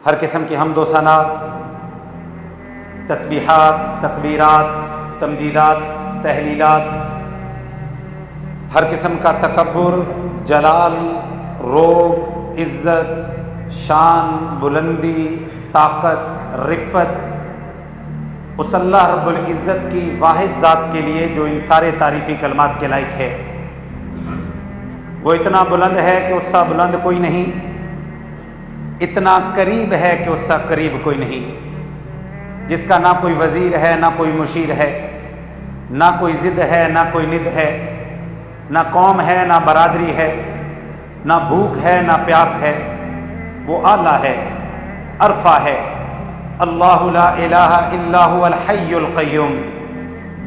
ہر قسم کی حمد و ثنا، تسبیحات، تکبیرات، تمجیدات، تحلیلات، ہر قسم کا تکبر، جلال، روب، عزت، شان، بلندی، طاقت، رفت اس اللہ رب العزت کی واحد ذات کے لیے جو ان سارے تعریفی کلمات کے لائق ہے۔ وہ اتنا بلند ہے کہ اس سے بلند کوئی نہیں، اتنا قریب ہے کہ اس سے قریب کوئی نہیں، جس کا نہ کوئی وزیر ہے، نہ کوئی مشیر ہے، نہ کوئی ضد ہے، نہ کوئی ند ہے، نہ قوم ہے، نہ برادری ہے، نہ بھوک ہے، نہ پیاس ہے۔ وہ اعلیٰ ہے، عرفہ ہے۔ اللہ لا الہ الا هو الحی القیوم،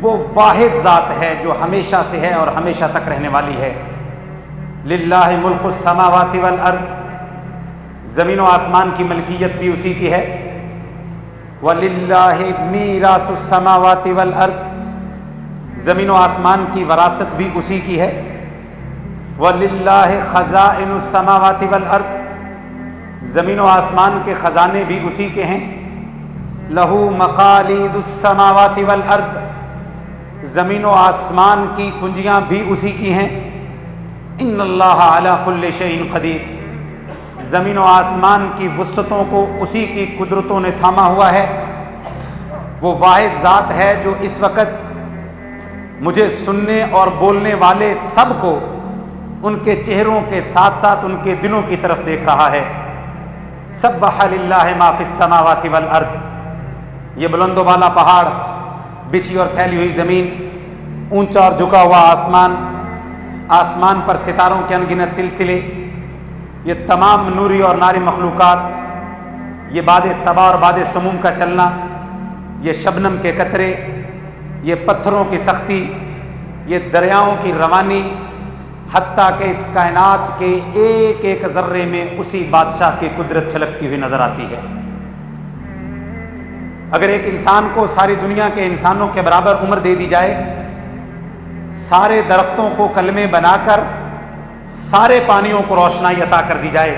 وہ واحد ذات ہے جو ہمیشہ سے ہے اور ہمیشہ تک رہنے والی ہے۔ للہ ملک السماوات والارض، زمین و آسمان کی ملکیت بھی اسی کی ہے۔ وَلِلَّهِ مِيرَاثُ السَّمَاوَاتِ وَالْأَرْضِ، زمین و آسمان کی وراثت بھی اسی کی ہے۔ وَلِلَّهِ خَزَائِنُ السَّمَاوَاتِ وَالْأَرْضِ، زمین و آسمان کے خزانے بھی اسی کے ہیں۔ لَهُ مَقَالِيدُ السَّمَاوَاتِ وَالْأَرْضِ، زمین و آسمان کی کنجیاں بھی اسی کی ہیں۔ ان اللہ علی کل شیء قدیر، زمین و آسمان کی وسعتوں کو اسی کی قدرتوں نے تھاما ہوا ہے۔ وہ واحد ذات ہے جو اس وقت مجھے سننے اور بولنے والے سب کو ان کے چہروں کے ساتھ ساتھ ان کے دلوں کی طرف دیکھ رہا ہے۔ سبح للہ ما فی السماوات والارض، یہ بلند و بالا پہاڑ، بچھی اور پھیلی ہوئی زمین، اونچا اور جھکا ہوا آسمان، آسمان پر ستاروں کے انگنت سلسلے، یہ تمام نوری اور ناری مخلوقات، یہ باد صبا اور باد سموم کا چلنا، یہ شبنم کے قطرے، یہ پتھروں کی سختی، یہ دریاؤں کی روانی، حتیٰ کہ اس کائنات کے ایک ایک ذرے میں اسی بادشاہ کی قدرت چھلکتی ہوئی نظر آتی ہے۔ اگر ایک انسان کو ساری دنیا کے انسانوں کے برابر عمر دے دی جائے، سارے درختوں کو کلمے بنا کر سارے پانیوں کو روشنائی عطا کر دی جائے،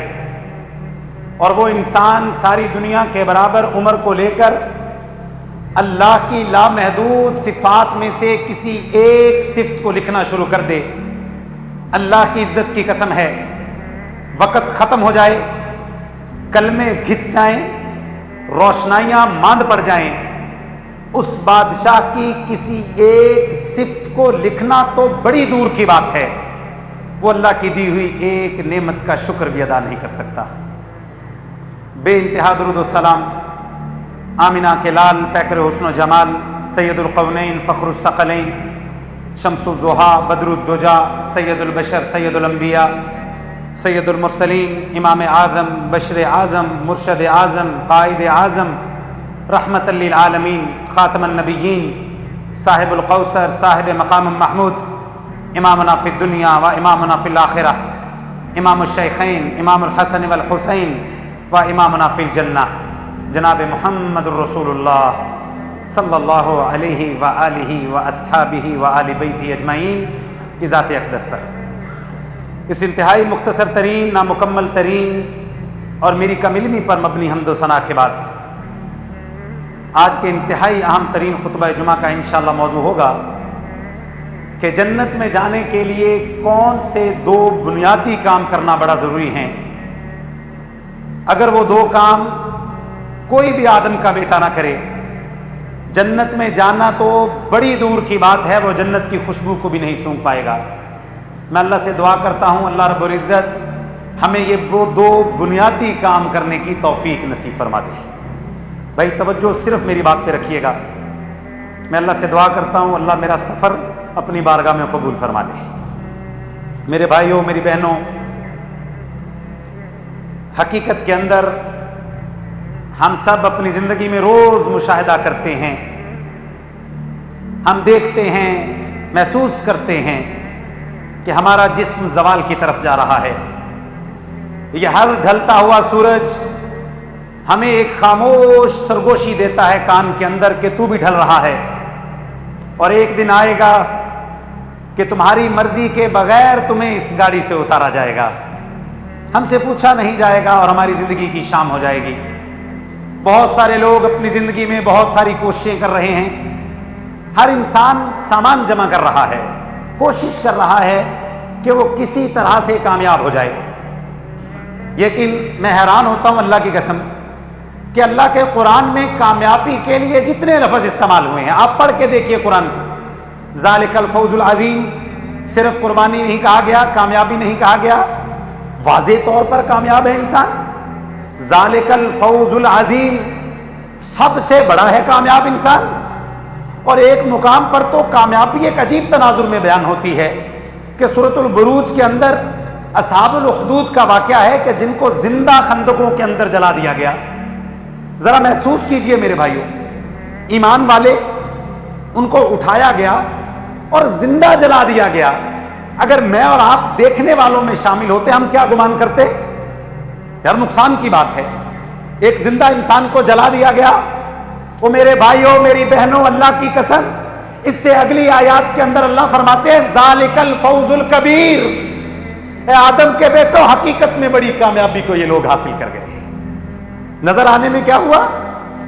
اور وہ انسان ساری دنیا کے برابر عمر کو لے کر اللہ کی لامحدود صفات میں سے کسی ایک صفت کو لکھنا شروع کر دے، اللہ کی عزت کی قسم ہے، وقت ختم ہو جائے، کلمے گھس جائیں، روشنائیاں ماند پڑ جائیں، اس بادشاہ کی کسی ایک صفت کو لکھنا تو بڑی دور کی بات ہے، وہ اللہ کی دی ہوئی ایک نعمت کا شکر بھی ادا نہیں کر سکتا۔ بے انتہا درود و سلام آمینہ کے لال، پیکر حسن و جمال، سید القونین، فخر الثقلین، شمس الضحیٰ، بدر الدجا، سید البشر، سید الانبیاء، سید المرسلین، امام اعظم، بشر اعظم، مرشد اعظم، قائد اعظم، رحمت للعالمین، خاتم النبیین، صاحب القوثر، صاحب مقام محمود، امامنا فی الدنیا و امامنا فی الآخرہ، امام الشیخین، امام الحسن والحسین و امامنا فی الجنہ، جناب محمد الرسول اللہ صلی اللہ علیہ وآلہ واصحابہ وآل بیتہ اجمعین کی ذات اقدس پر۔ اس انتہائی مختصر ترین، نامکمل ترین اور میری کم علمی پر مبنی حمد و ثنا کے بعد آج کے انتہائی اہم ترین خطبہ جمعہ کا انشاءاللہ موضوع ہوگا کہ جنت میں جانے کے لیے کون سے دو بنیادی کام کرنا بڑا ضروری ہیں۔ اگر وہ دو کام کوئی بھی آدم کا بیٹا نہ کرے، جنت میں جانا تو بڑی دور کی بات ہے، وہ جنت کی خوشبو کو بھی نہیں سونگھ پائے گا۔ میں اللہ سے دعا کرتا ہوں اللہ رب العزت ہمیں یہ وہ دو بنیادی کام کرنے کی توفیق نصیب فرما دے۔ بھائی توجہ صرف میری بات پہ رکھیے گا۔ میں اللہ سے دعا کرتا ہوں اللہ میرا سفر اپنی بارگاہ میں قبول فرما لے۔ میرے بھائیوں، میری بہنوں، حقیقت کے اندر ہم سب اپنی زندگی میں روز مشاہدہ کرتے ہیں، ہم دیکھتے ہیں، محسوس کرتے ہیں کہ ہمارا جسم زوال کی طرف جا رہا ہے۔ یہ ہر ڈھلتا ہوا سورج ہمیں ایک خاموش سرگوشی دیتا ہے کان کے اندر کہ تو بھی ڈھل رہا ہے، اور ایک دن آئے گا کہ تمہاری مرضی کے بغیر تمہیں اس گاڑی سے اتارا جائے گا، ہم سے پوچھا نہیں جائے گا اور ہماری زندگی کی شام ہو جائے گی۔ بہت سارے لوگ اپنی زندگی میں بہت ساری کوششیں کر رہے ہیں، ہر انسان سامان جمع کر رہا ہے، کوشش کر رہا ہے کہ وہ کسی طرح سے کامیاب ہو جائے، لیکن میں حیران ہوتا ہوں اللہ کی قسم کہ اللہ کے قرآن میں کامیابی کے لیے جتنے لفظ استعمال ہوئے ہیں آپ پڑھ کے دیکھیے قرآن کو، ذالک الفوز العظیم، صرف قربانی نہیں کہا گیا، کامیابی نہیں کہا گیا، واضح طور پر کامیاب ہے انسان، ذالک الفوز العظیم، سب سے بڑا ہے کامیاب انسان۔ اور ایک مقام پر تو کامیابی ایک عجیب تناظر میں بیان ہوتی ہے کہ سورۃ البروج کے اندر اصحاب الاخدود کا واقعہ ہے کہ جن کو زندہ خندقوں کے اندر جلا دیا گیا۔ ذرا محسوس کیجئے میرے بھائیوں، ایمان والے ان کو اٹھایا گیا اور زندہ جلا دیا گیا۔ اگر میں اور آپ دیکھنے والوں میں شامل ہوتے ہم کیا گمان کرتے؟ یار نقصان کی بات ہے، ایک زندہ انسان کو جلا دیا گیا۔ وہ میرے بھائیوں میری بہنوں، اللہ کی قسم اس سے اگلی آیات کے اندر اللہ فرماتے ہیں ذالک الفوز الکبیر، اے آدم کے بیٹو حقیقت میں بڑی کامیابی کو یہ لوگ حاصل کر گئے۔ نظر آنے میں کیا ہوا؟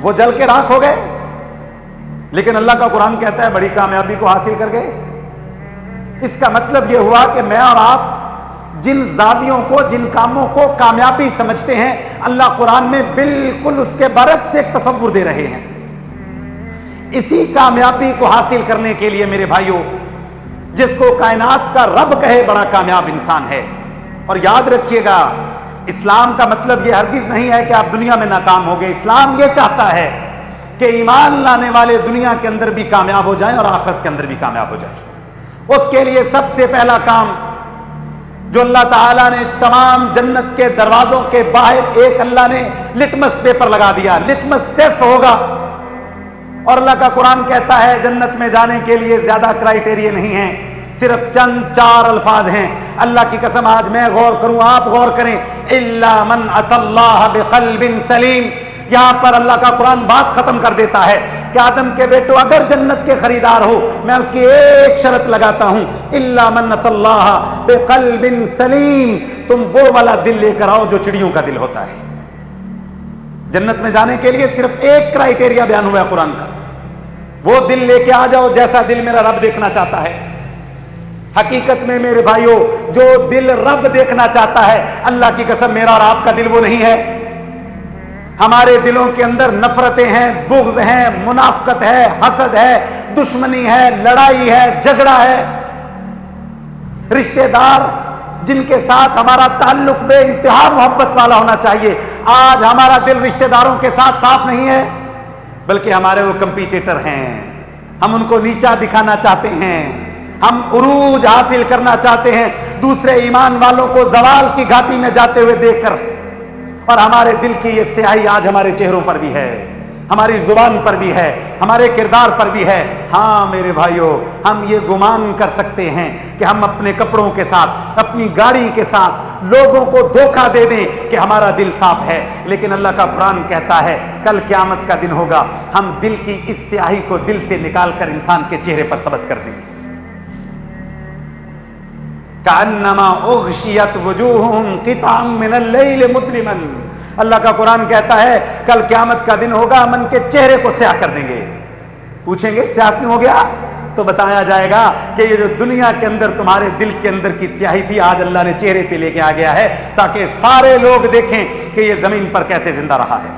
وہ جل کے راکھ ہو گئے، لیکن اللہ کا قرآن کہتا ہے بڑی کامیابی کو حاصل کر گئے۔ اس کا مطلب یہ ہوا کہ میں اور آپ جن زاویوں کو، جن کاموں کو کامیابی سمجھتے ہیں، اللہ قرآن میں بالکل اس کے برعکس ایک تصور دے رہے ہیں۔ اسی کامیابی کو حاصل کرنے کے لیے میرے بھائیوں، جس کو کائنات کا رب کہے بڑا کامیاب انسان ہے۔ اور یاد رکھیے گا، اسلام کا مطلب یہ ہرگز نہیں ہے کہ آپ دنیا میں ناکام ہو گئے۔ اسلام یہ چاہتا ہے کہ ایمان لانے والے دنیا کے اندر بھی کامیاب ہو جائیں اور آخرت کے اندر بھی کامیاب ہو جائیں۔ اس کے لیے سب سے پہلا کام جو اللہ تعالیٰ نے تمام جنت کے دروازوں کے باہر ایک اللہ نے لٹمس پیپر لگا دیا، لٹمس ٹیسٹ ہوگا۔ اور اللہ کا قرآن کہتا ہے جنت میں جانے کے لیے زیادہ کرائیٹیریا نہیں ہیں، صرف چند 4 الفاظ ہیں۔ اللہ کی قسم آج میں غور کروں، آپ غور کریں، الا من اتى اللہ بقلب سلیم۔ یہاں پر اللہ کا قرآن بات ختم کر دیتا ہے کہ آدم کے بیٹو اگر جنت کے خریدار ہو میں اس کی ایک شرط لگاتا ہوں، الا من اتى اللہ بقلب سلیم، تم وہ والا دل لے کر آؤ جو چڑیوں کا دل ہوتا ہے۔ جنت میں جانے کے لیے صرف ایک کرائیٹیریا بیان ہوا ہے قرآن کا، وہ دل لے کے آ جاؤ جیسا دل میرا رب دیکھنا چاہتا ہے۔ حقیقت میں میرے بھائیوں جو دل رب دیکھنا چاہتا ہے، اللہ کی قسم میرا اور آپ کا دل وہ نہیں ہے۔ ہمارے دلوں کے اندر نفرتیں ہیں، بغض ہیں، منافقت ہے، حسد ہے، دشمنی ہے، لڑائی ہے، جھگڑا ہے۔ رشتہ دار جن کے ساتھ ہمارا تعلق بے انتہا محبت والا ہونا چاہیے، آج ہمارا دل رشتہ داروں کے ساتھ صاف نہیں ہے، بلکہ ہمارے وہ کمپیٹیٹر ہیں، ہم ان کو نیچا دکھانا چاہتے ہیں، ہم عروج حاصل کرنا چاہتے ہیں دوسرے ایمان والوں کو زوال کی گھاٹی میں جاتے ہوئے دیکھ کر۔ اور ہمارے دل کی یہ سیاہی آج ہمارے چہروں پر بھی ہے، ہماری زبان پر بھی ہے، ہمارے کردار پر بھی ہے۔ ہاں میرے بھائیوں، ہم یہ گمان کر سکتے ہیں کہ ہم اپنے کپڑوں کے ساتھ، اپنی گاڑی کے ساتھ لوگوں کو دھوکہ دے دیں کہ ہمارا دل صاف ہے، لیکن اللہ کا قرآن کہتا ہے کل قیامت کا دن ہوگا، ہم دل کی اس سیاہی کو دل سے نکال کر انسان کے چہرے پر ثبت کر دیں گے۔ کأنما اغشیت وجوہہم قطعا من اللیل مظلما، اللہ کا قرآن کہتا ہے کل قیامت کا دن ہوگا، ہم ان کے چہرے کو سیاہ کر دیں گے۔ پوچھیں گے سیاہ کیوں ہو گیا؟ تو بتایا جائے گا کہ یہ جو دنیا کے اندر تمہارے دل کے اندر کی سیاہی تھی، آج اللہ نے چہرے پہ لے کے آ گیا ہے تاکہ سارے لوگ دیکھیں کہ یہ زمین پر کیسے زندہ رہا ہے۔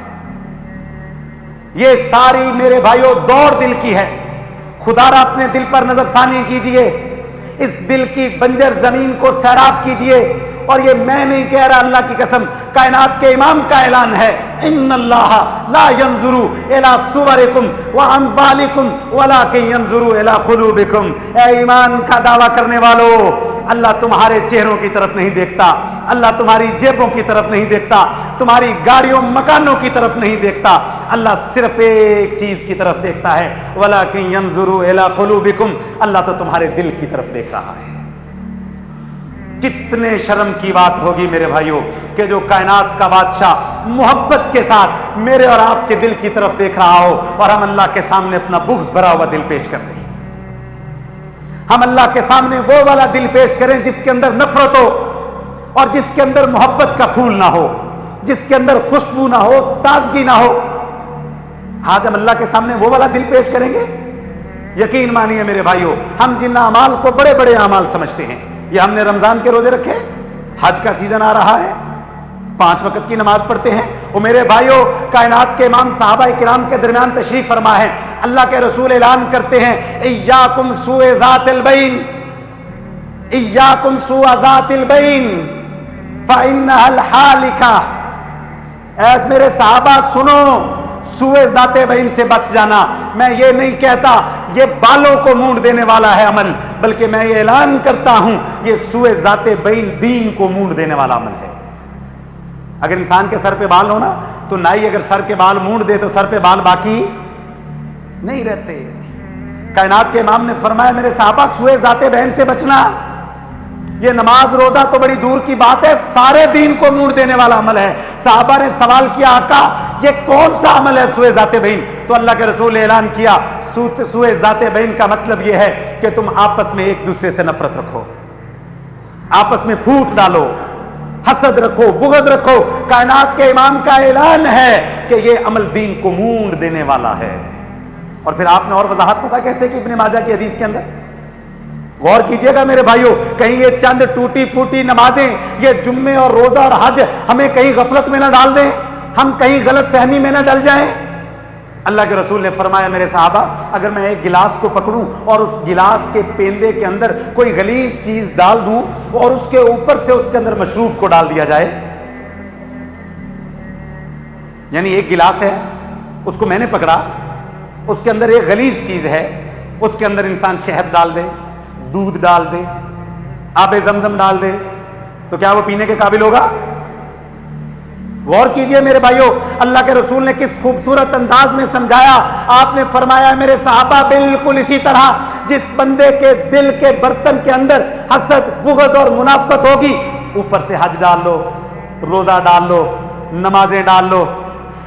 یہ ساری میرے بھائیوں دوڑ دل کی ہے۔ خدا را اپنے دل پر نظر ثانی کیجئے، اس دل کی بنجر زمین کو سیراب کیجئے۔ اور یہ میں نہیں کہہ رہا، اللہ کی قسم کائنات کے امام کا اعلان ہے، ان اللہ لا ينظر الى صورکم واموالکم ولکن ينظر الى قلوبکم۔ اے ایمان کا دعویٰ کرنے والو، اللہ تمہارے چہروں کی طرف نہیں دیکھتا، اللہ تمہاری جیبوں کی طرف نہیں دیکھتا، تمہاری گاڑیوں مکانوں کی طرف نہیں دیکھتا، اللہ صرف ایک چیز کی طرف دیکھتا ہے، ولکن ينظر الى قلوبکم، اللہ تو تمہارے دل کی طرف دیکھ رہا ہے۔ کتنے شرم کی بات ہوگی میرے بھائیوں کہ جو کائنات کا بادشاہ محبت کے ساتھ میرے اور آپ کے دل کی طرف دیکھ رہا ہو اور ہم اللہ کے سامنے اپنا بغض بھرا ہوا دل پیش کر دیں۔ ہم اللہ کے سامنے وہ والا دل پیش کریں جس کے اندر نفرت ہو اور جس کے اندر محبت کا پھول نہ ہو، جس کے اندر خوشبو نہ ہو، تازگی نہ ہو۔ آج ہم اللہ کے سامنے وہ والا دل پیش کریں گے؟ یقین مانیے میرے بھائیوں، ہم جن اعمال کو بڑے بڑے اعمال سمجھتے ہیں، یہ ہم نے رمضان کے روزے رکھے، حج کا سیزن آ رہا ہے، 5 وقت کی نماز پڑھتے ہیں، وہ میرے بھائیوں کائنات کے امام صحابہ کرام کے درمیان تشریف فرما ہے، اللہ کے رسول اعلان کرتے ہیں ایاکم سوء ذات البین، ایاکم سوء ذات البین فانھا الحالکہ، ایس میرے صحابہ سنو، سوء ذات بین سے بچ جانا۔ میں یہ نہیں کہتا یہ بالوں کو مونڈ دینے والا ہے عمل، بلکہ میں یہ اعلان کرتا ہوں یہ سوء ذات بین دین کو مونڈ دینے والا عمل ہے۔ اگر انسان کے سر پہ بال ہونا تو نائی اگر سر کے بال مونڈ دے تو سر پہ بال باقی نہیں رہتے۔ کائنات کے امام نے فرمایا میرے صحابہ سوء ذات بین سے بچنا، یہ نماز روزہ تو بڑی دور کی بات ہے، سارے دین کو مونڈ دینے والا عمل ہے۔ صحابہ نے سوال کیا آقا یہ کون سا عمل ہے سوء ذات بین؟ تو اللہ کے رسول نے اعلان کیا سوء ذات بین کا مطلب یہ ہے کہ تم آپس میں ایک دوسرے سے نفرت رکھو، آپس میں پھوٹ ڈالو، حسد رکھو، بغض رکھو۔ کائنات کے امام کا اعلان ہے کہ یہ عمل دین کو مونڈ دینے والا ہے۔ اور پھر آپ نے اور وضاحت پتہ کیسے کہ ابن ماجہ کی حدیث کے اندر غور کیجئے گا میرے بھائیوں، کہیں یہ چند ٹوٹی پھوٹی نمازیں، یہ جمعے اور روزہ اور حج ہمیں کہیں غفلت میں نہ ڈال دیں، ہم کہیں غلط فہمی میں نہ ڈل جائیں۔ اللہ کے رسول نے فرمایا میرے صحابہ اگر میں ایک گلاس کو پکڑوں اور اس گلاس کے پیندے کے اندر کوئی غلیظ چیز ڈال دوں اور اس کے اوپر سے اس کے اندر مشروب کو ڈال دیا جائے، یعنی ایک گلاس ہے اس کو میں نے پکڑا، اس کے اندر ایک غلیظ چیز ہے، اس کے اندر انسان شہد ڈال دے، دودھ ڈال دے، آب زمزم ڈال دے، تو کیا وہ پینے کے قابل ہوگا؟ غور کیجئے میرے بھائیوں، اللہ کے رسول نے کس خوبصورت انداز میں سمجھایا۔ آپ نے فرمایا میرے صحابہ بالکل اسی طرح جس بندے کے دل کے برتن کے اندر حسد، بغض اور منافقت ہوگی، اوپر سے حج ڈال لو، روزہ ڈال لو، نمازیں ڈال لو،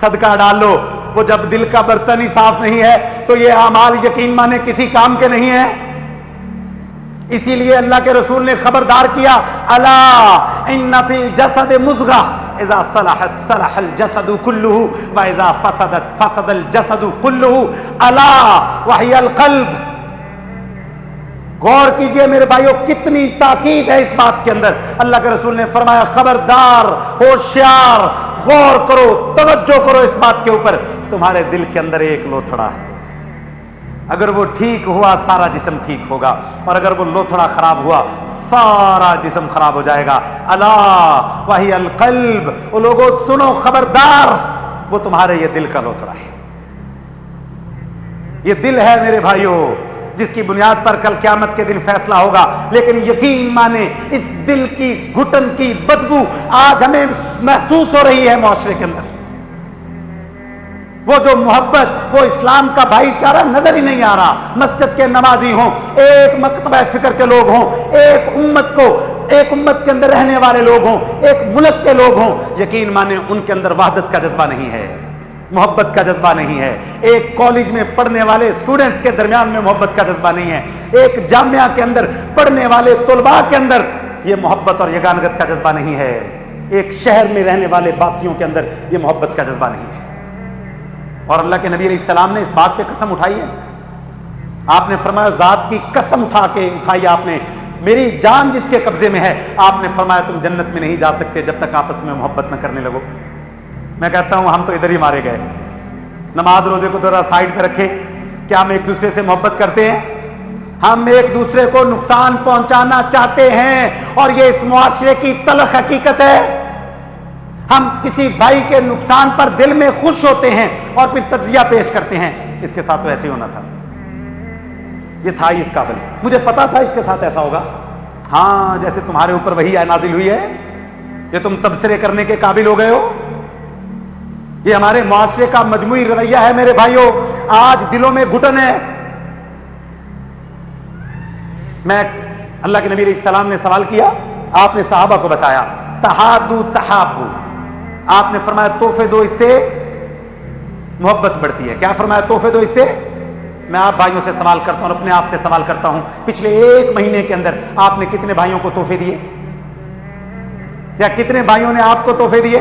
صدقہ ڈال لو، وہ جب دل کا برتن ہی صاف نہیں ہے تو یہ اعمال یقین مانے کسی کام کے نہیں ہیں۔ اسی لیے اللہ کے رسول نے خبردار کیا الا ان فی الجسد مضغہ اذا صلحت صلح الجسد كله واذا فسدت فسد الجسد كله الا وهي القلب۔ غور کیجئے میرے بھائیوں کتنی تاکید ہے اس بات کے اندر۔ اللہ کے رسول نے فرمایا خبردار، ہوشیار، غور کرو، توجہ کرو اس بات کے اوپر، تمہارے دل کے اندر ایک لوتھڑا ہے، اگر وہ ٹھیک ہوا سارا جسم ٹھیک ہوگا، اور اگر وہ لوتھڑا خراب ہوا سارا جسم خراب ہو جائے گا۔ الا وہی القلب، وہ لوگوں سنو خبردار، وہ تمہارے یہ دل کا لوتھڑا ہے، یہ دل ہے میرے بھائیوں جس کی بنیاد پر کل قیامت کے دن فیصلہ ہوگا۔ لیکن یقین مانے اس دل کی گھٹن کی بدبو آج ہمیں محسوس ہو رہی ہے معاشرے کے اندر۔ وہ جو محبت، وہ اسلام کا بھائی چارہ نظر ہی نہیں آ رہا۔ مسجد کے نمازی ہوں، ایک مکتبہ فکر کے لوگ ہوں، ایک امت کے اندر رہنے والے لوگ ہوں، ایک ملک کے لوگ ہوں، یقین مانے ان کے اندر وحدت کا جذبہ نہیں ہے، محبت کا جذبہ نہیں ہے۔ ایک کالج میں پڑھنے والے اسٹوڈنٹس کے درمیان میں محبت کا جذبہ نہیں ہے، ایک جامعہ کے اندر پڑھنے والے طلباء کے اندر یہ محبت اور یگانگت کا جذبہ نہیں ہے، ایک شہر میں رہنے والے باسیوں کے اندر یہ محبت کا جذبہ نہیں ہے۔ اور اللہ کے نبی علیہ السلام نے اس بات پہ قسم اٹھائی ہے، آپ نے فرمایا ذات کی قسم اٹھائی آپ نے، میری جان جس کے قبضے میں ہے، آپ نے فرمایا تم جنت میں نہیں جا سکتے جب تک آپس میں محبت نہ کرنے لگو۔ میں کہتا ہوں ہم تو ادھر ہی مارے گئے، نماز روزے کو ذرا سائڈ پہ رکھے، کیا ہم ایک دوسرے سے محبت کرتے ہیں؟ ہم ایک دوسرے کو نقصان پہنچانا چاہتے ہیں، اور یہ اس معاشرے کی تلخ حقیقت ہے۔ ہم کسی بھائی کے نقصان پر دل میں خوش ہوتے ہیں اور پھر تجزیہ پیش کرتے ہیں، اس کے ساتھ تو ایسے ہی ہونا تھا، یہ تھا ہی اس قابل، مجھے پتا تھا اس کے ساتھ ایسا ہوگا۔ ہاں جیسے تمہارے اوپر وحی نازل ہوئی ہے کہ تم تبصرے کرنے کے قابل ہو گئے ہو، یہ ہمارے معاشرے کا مجموعی رویہ ہے میرے بھائیوں۔ آج دلوں میں گھٹن ہے۔ میں اللہ کے نبی علیہ السلام نے سوال کیا، آپ نے صحابہ کو بتایا تحادو تحابو، آپ نے فرمایا تحفے دو اس سے محبت بڑھتی ہے۔ کیا فرمایا؟ تحفے دو اس سے۔ میں آپ بھائیوں سے سوال کرتا ہوں اور اپنے آپ سے سوال کرتا ہوں، پچھلے 1 مہینے کے اندر آپ نے کتنے بھائیوں کو تحفے دیے، یا کتنے بھائیوں نے آپ کو تحفے دیے؟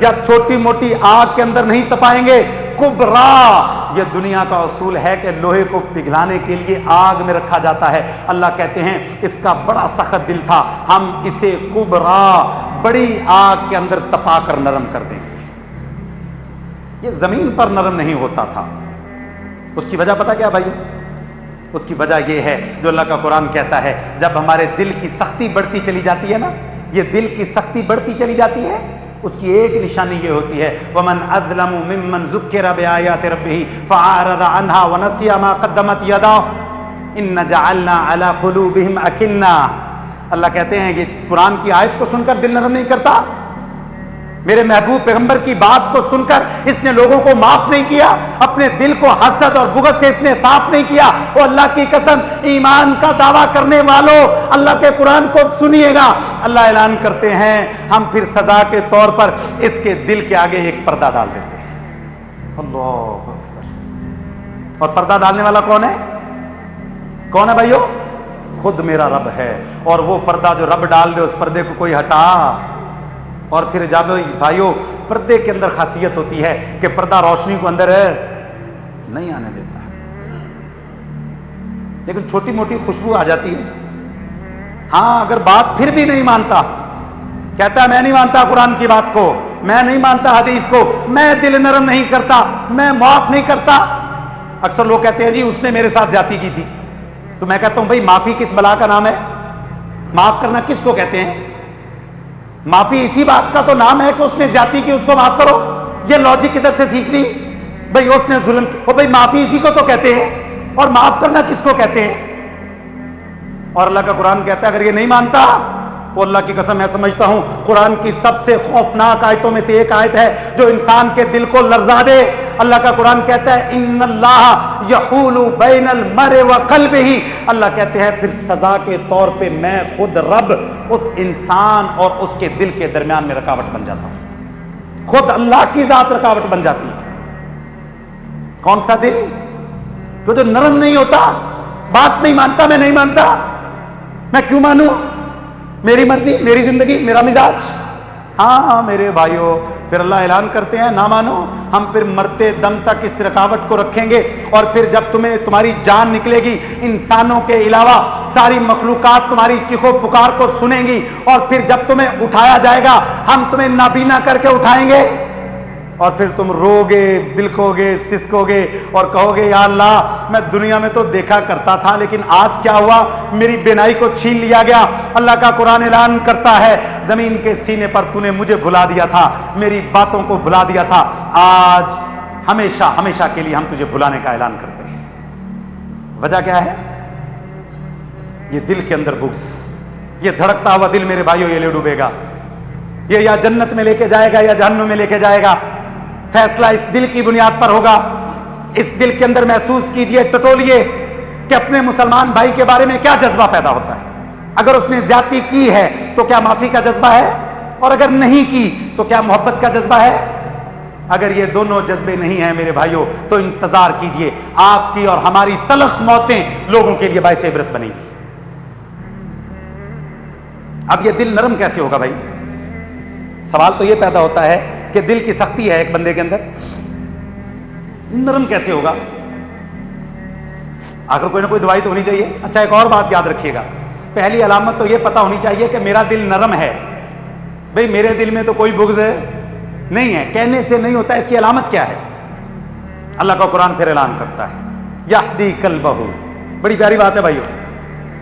یا چھوٹی موٹی آگ کے اندر نہیں تپائیں گے. کبرا یہ دنیا کا اصول ہے کہ لوہے کو پگھلانے کے لیے آگ میں رکھا جاتا ہے. اللہ کہتے ہیں اس کا بڑا سخت دل تھا, ہم اسے کبرا بڑی آگ کے اندر تپا کر نرم کر دیں گے. یہ زمین پر نرم نہیں ہوتا تھا. اس کی وجہ پتہ کیا بھائی؟ اس کی وجہ یہ ہے جو اللہ کا قرآن کہتا ہے, جب ہمارے دل کی سختی بڑھتی چلی جاتی ہے نا, یہ دل کی سختی بڑھتی چلی جاتی ہے, اس کی ایک نشانی یہ ہوتی ہے وَمَنْ أَظْلَمُ مِمَّنْ ذُكِّرَ بِآيَاتِ رَبِّهِ فَأَعْرَضَ عَنْهَا وَنَسِيَ مَا قَدَّمَتْ يَدَاهُ إِنَّ جَعَلْنَا عَلَى قُلُوبِهِمْ أَكِنَّةً. اللہ کہتے ہیں کہ قرآن کی آیت کو سن کر دل نرم نہیں کرتا. میرے محبوب پیغمبر کی بات کو سن کر اس نے لوگوں کو معاف نہیں کیا, اپنے دل کو حسد اور بغض سے اس نے صاف نہیں کیا. وہ اللہ کی قسم, ایمان کا دعویٰ کرنے والوں اللہ کے قرآن کو سنیے گا. اللہ اعلان کرتے ہیں ہم پھر سزا کے طور پر اس کے دل کے آگے ایک پردہ ڈال دیتے ہیں. اللہ اکبر. اور پردہ ڈالنے والا کون ہے؟ کون ہے بھائیو؟ خود میرا رب ہے. اور وہ پردہ جو رب ڈال دے اس پردے کو کوئی ہٹا. اور پھر جب بھائیو پردے کے اندر خاصیت ہوتی ہے کہ پردہ روشنی کو اندر نہیں آنے دیتا, لیکن چھوٹی موٹی خوشبو آ جاتی ہے. ہاں اگر بات پھر بھی نہیں مانتا, کہتا ہے میں نہیں مانتا قرآن کی بات کو, میں نہیں مانتا حدیث کو, میں دل نرم نہیں کرتا, میں معاف نہیں کرتا. اکثر لوگ کہتے ہیں جی اس نے میرے ساتھ زیادتی کی تھی. تو میں کہتا ہوں بھائی معافی کس بلا کا نام ہے؟ معاف کرنا کس کو کہتے ہیں؟ معافی اسی بات کا تو نام ہے کہ اس نے زیادتی کی, اس کو معاف کرو. یہ لاجک کدھر سے سیکھ لی بھائی؟ اس نے ظلم کی, بھائی معافی اسی کو تو کہتے ہیں, اور معاف کرنا کس کو کہتے ہیں؟ اور اللہ کا قرآن کہتا ہے اگر یہ نہیں مانتا, وہ اللہ کی قسم میں سمجھتا ہوں قرآن کی سب سے خوفناک آیتوں میں سے ایک آیت ہے جو انسان کے دل کو لرزا دے. اللہ کا قرآن کہتا ہے ان اللہ یحول بین المرء وقلبہ. اللہ کہتے ہیں پھر سزا کے طور پہ میں خود رب اس انسان اور اس کے دل کے درمیان میں رکاوٹ بن جاتا ہوں. خود اللہ کی ذات رکاوٹ بن جاتی ہے. کون سا دل؟ جو نرم نہیں ہوتا, بات نہیں مانتا, میں نہیں مانتا, میں کیوں مانوں, میری مرضی, میری زندگی, میرا مزاج. ہاں میرے بھائیوں, پھر اللہ اعلان کرتے ہیں نہ مانو, ہم پھر مرتے دم تک اس رکاوٹ کو رکھیں گے. اور پھر جب تمہاری جان نکلے گی, انسانوں کے علاوہ ساری مخلوقات تمہاری چیخو پکار کو سنیں گی. اور پھر جب تمہیں اٹھایا جائے گا, ہم تمہیں نابینا کر کے اٹھائیں گے, اور پھر تم رو گے, بلکو گے, سسکو گے, اور کہو گے یا اللہ میں دنیا میں تو دیکھا کرتا تھا, لیکن آج کیا ہوا, میری بینائی کو چھین لیا گیا. اللہ کا قرآن اعلان کرتا ہے زمین کے سینے پر تو نے مجھے بھلا دیا تھا, میری باتوں کو بھلا دیا تھا, آج ہمیشہ ہمیشہ کے لیے ہم تجھے بھلانے کا اعلان کرتے ہیں. وجہ کیا ہے؟ یہ دل کے اندر بغض, یہ دھڑکتا ہوا دل میرے بھائیوں یہ لے ڈوبے گا. یہ یا جنت میں لے کے جائے گا یا جہنم میں لے کے جائے گا. فیصلہ اس دل کی بنیاد پر ہوگا. اس دل کے اندر محسوس کیجئے, ٹٹولیے کہ اپنے مسلمان بھائی کے بارے میں کیا جذبہ پیدا ہوتا ہے. اگر اس نے زیادتی کی ہے تو کیا معافی کا جذبہ ہے, اور اگر نہیں کی تو کیا محبت کا جذبہ ہے؟ اگر یہ دونوں جذبے نہیں ہیں میرے بھائیوں تو انتظار کیجئے, آپ کی اور ہماری تلخ موتیں لوگوں کے لیے باعث عبرت بنیں گی. اب یہ دل نرم کیسے ہوگا بھائی؟ سوال تو یہ پیدا ہوتا ہے کہ دل کی سختی ہے ایک بندے کے اندر, نرم کیسے ہوگا؟ آخر کوئی نہ کوئی دوائی تو ہونی چاہیے. اچھا ایک اور بات یاد رکھیے گا, پہلی علامت تو یہ پتہ ہونی چاہیے کہ میرا دل نرم ہے. بھئی میرے دل میں تو کوئی بغض نہیں ہے, کہنے سے نہیں ہوتا. اس کی علامت کیا ہے؟ اللہ کا قرآن پھر اعلان کرتا ہے یہدی قلبہ. بڑی پیاری بات ہے بھائیو.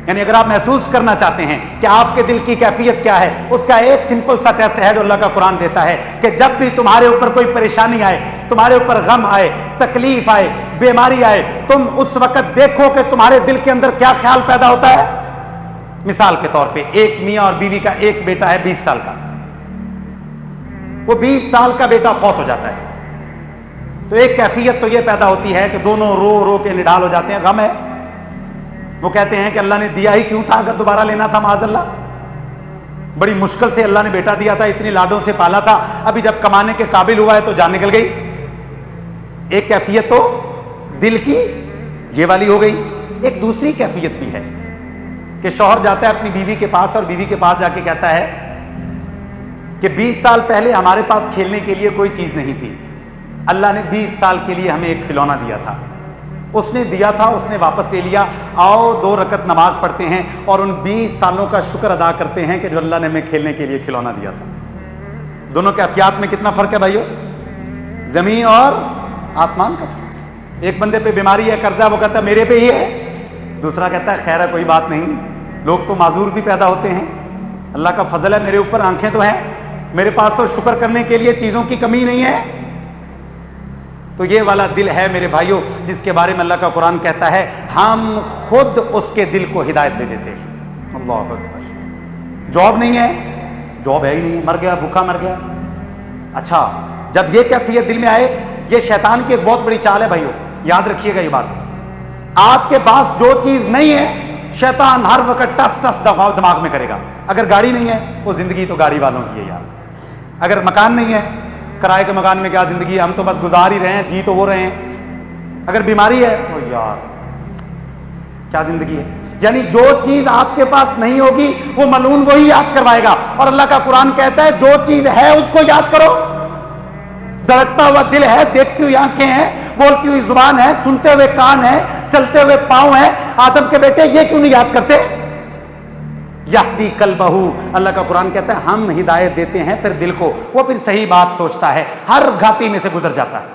یعنی اگر آپ محسوس کرنا چاہتے ہیں کہ آپ کے دل کی کیفیت کیا ہے, اس کا ایک سمپل سا ٹیسٹ ہے جو اللہ کا قرآن دیتا ہے کہ جب بھی تمہارے اوپر کوئی پریشانی آئے, تمہارے اوپر غم آئے, تکلیف آئے, بیماری آئے, تم اس وقت دیکھو کہ تمہارے دل کے اندر کیا خیال پیدا ہوتا ہے. مثال کے طور پہ ایک میاں اور بیوی کا ایک بیٹا ہے 20 سال کا, وہ 20 سال کا بیٹا فوت ہو جاتا ہے, تو ایک کیفیت تو یہ پیدا ہوتی ہے کہ دونوں رو رو کے نڈال ہو جاتے ہیں, غم ہے. وہ کہتے ہیں کہ اللہ نے دیا ہی کیوں تھا اگر دوبارہ لینا تھا معاذ اللہ, بڑی مشکل سے اللہ نے بیٹا دیا تھا, اتنی لاڈوں سے پالا تھا, ابھی جب کمانے کے قابل ہوا ہے تو جان نکل گئی. ایک کیفیت تو دل کی یہ والی ہو گئی. ایک دوسری کیفیت بھی ہے کہ شوہر جاتا ہے اپنی بیوی کے پاس اور بیوی کے پاس جا کے کہتا ہے کہ 20 سال پہلے ہمارے پاس کھیلنے کے لیے کوئی چیز نہیں تھی، اللہ نے 20 سال کے لیے ہمیں ایک کھلونا دیا تھا، اس نے دیا تھا، اس نے واپس لے لیا، آؤ 2 رکعت نماز پڑھتے ہیں اور ان 20 سالوں کا شکر ادا کرتے ہیں کہ جو اللہ نے ہمیں کھیلنے کے لیے کھلونا دیا تھا۔ دونوں کے عافیات میں کتنا فرق ہے بھائیو، زمین اور آسمان کا فرق۔ ایک بندے پہ بیماری ہے، قرضہ، وہ کہتا ہے میرے پہ ہی ہے، دوسرا کہتا ہے خیر ہے کوئی بات نہیں، لوگ تو معذور بھی پیدا ہوتے ہیں، اللہ کا فضل ہے میرے اوپر، آنکھیں تو ہیں، میرے پاس تو شکر کرنے کے لیے چیزوں کی کمی نہیں ہے۔ تو یہ والا دل ہے میرے بھائیوں جس کے بارے میں اللہ کا قرآن کہتا ہے ہم خود اس کے دل کو ہدایت دے دیتے ہیں۔ اللہ اکبر۔ جاب نہیں ہے، جاب ہے ہی نہیں، مر گیا، بھوکا مر گیا۔ اچھا، جب یہ کیفیت دل میں آئے، یہ شیطان کی ایک بہت بڑی چال ہے بھائیوں، یاد رکھیے گا یہ بات۔ آپ کے پاس جو چیز نہیں ہے، شیطان ہر وقت ٹس ٹس دماغ میں کرے گا۔ اگر گاڑی نہیں ہے، وہ زندگی تو گاڑی والوں کی ہے یار۔ اگر مکان نہیں ہے، کرائے کے مکان میں کیا زندگی ہے، ہم تو بس گزار ہی رہے ہیں، جی تو وہ رہے ہیں۔ اگر بیماری ہے تو یار کیا زندگی ہے۔ یعنی جو چیز آپ کے پاس نہیں ہوگی وہ ملعون وہی یاد کروائے گا، اور اللہ کا قرآن کہتا ہے جو چیز ہے اس کو یاد کرو۔ دھڑکتا ہوا دل ہے، دیکھتی ہوئی آنکھیں ہیں، بولتی ہوئی زبان ہے، سنتے ہوئے کان ہے، چلتے ہوئے پاؤں ہیں، آدم کے بیٹے یہ کیوں نہیں یاد کرتے؟ یہدی قلبہ، اللہ کا قرآن کہتا ہے ہم ہدایت دیتے ہیں پھر دل کو، وہ پھر صحیح بات سوچتا ہے، ہر گھاٹی میں سے گزر جاتا ہے۔